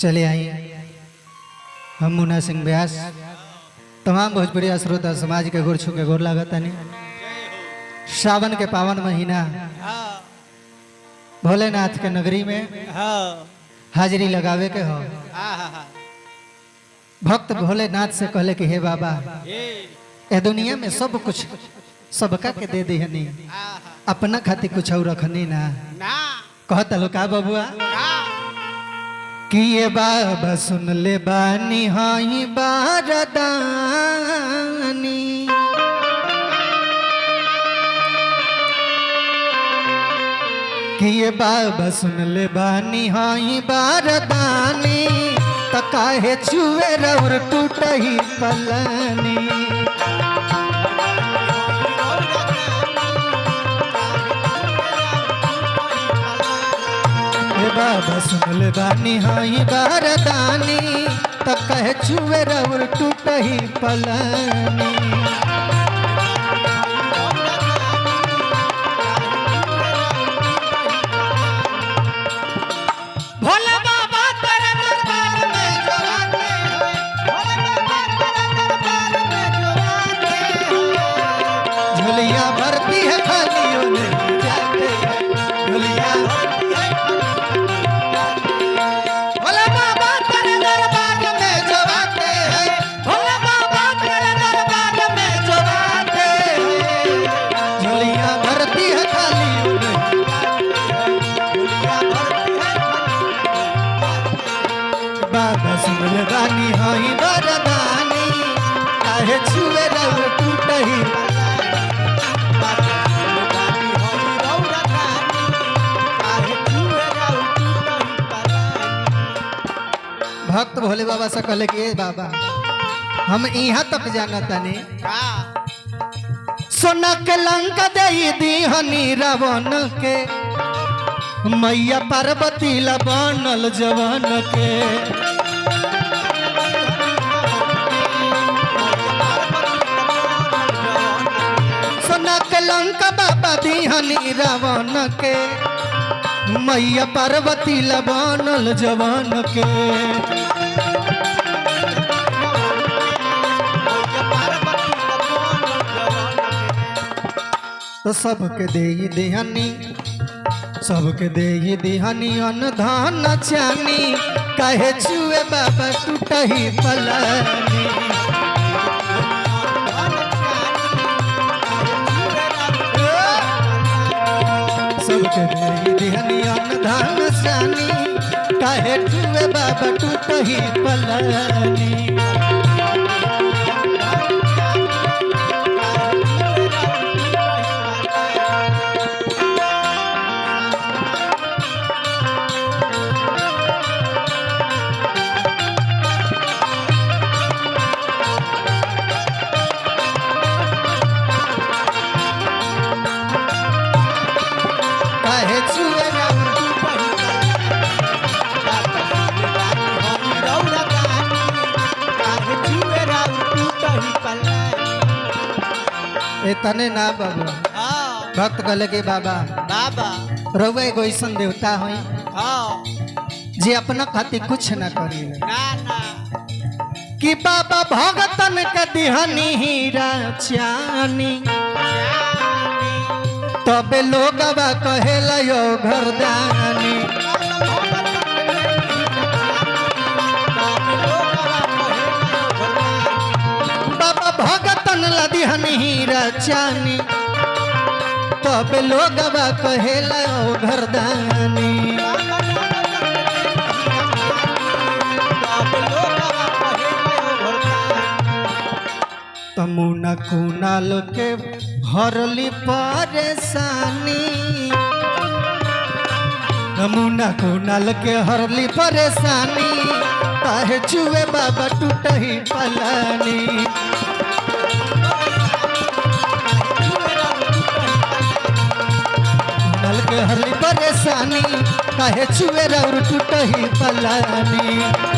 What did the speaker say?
चले आई हम मुन्ना सिंह व्यास तमाम भोजपुरी श्रोता समाज के गोर छू के गोर लागता नहीं। सावन के पावन महीना भोलेनाथ के नगरी में हाजिरी लगावे के हो। भक्त भोलेनाथ से कहले कि हे बाबा ए दुनिया में सब कुछ सबका के दे दी अपना खातिर कुछ और रखनी ना कहता लो का बबुआ कि ये बाबा सुन ले बानी हाई बारदानी कि ये बाबा सुन ले बानी हाई बारदानी त काहे छुए रौर टूटही पलानी बाबा सुन ले बानी हाई बारदानी त कहे छुए रौर टूटही पलानी भोले बाबा तेरे दरबार में जो आते हैं, भोले बाबा तेरे दरबार में जो आते हैं, झोलियां भरती है खाली उन्हें जाते हैं, झोलियां बानी हाई बारदानी काहे छुए रौर टूटही भक्त भोले बाबा से कहले कि बाबा हम यहाँ तक जाना तानी सोना के लंका दे दी हनी रावण के मैया पार्वती ला बनल जवान के लंका बाबा दीहनी रावण के मैया पार्वती ला बनल जवान के तो सबके दे दिहनी सबके दे दिहनी अन्न धन चानी कहे छुए बाबा टूटही पलानी सबके दे दिहनी अन्न धन चानी कहे छुए बाबा टूटही पलानी तने ना बाबू भक्त कहले कि बाबा रउआ एगो ऐसन देवता होई जे अपना खातिर कुछ ना करी कि बाबा भगतन के दिहनी हीरा चानी तबे लोगवा कहेला यो घरदानी बाबा भगतन ला दिहनी हीरा चानी तब लोगवा कहेला ओ घरदानी तमुना कुनाल के हरली परेशानी तमुना कुनाल के हरली परेशानी काहे छुए बाबा टूटही पलानी के हरली परेशानी काहे छुए रौर टूटही पलानी।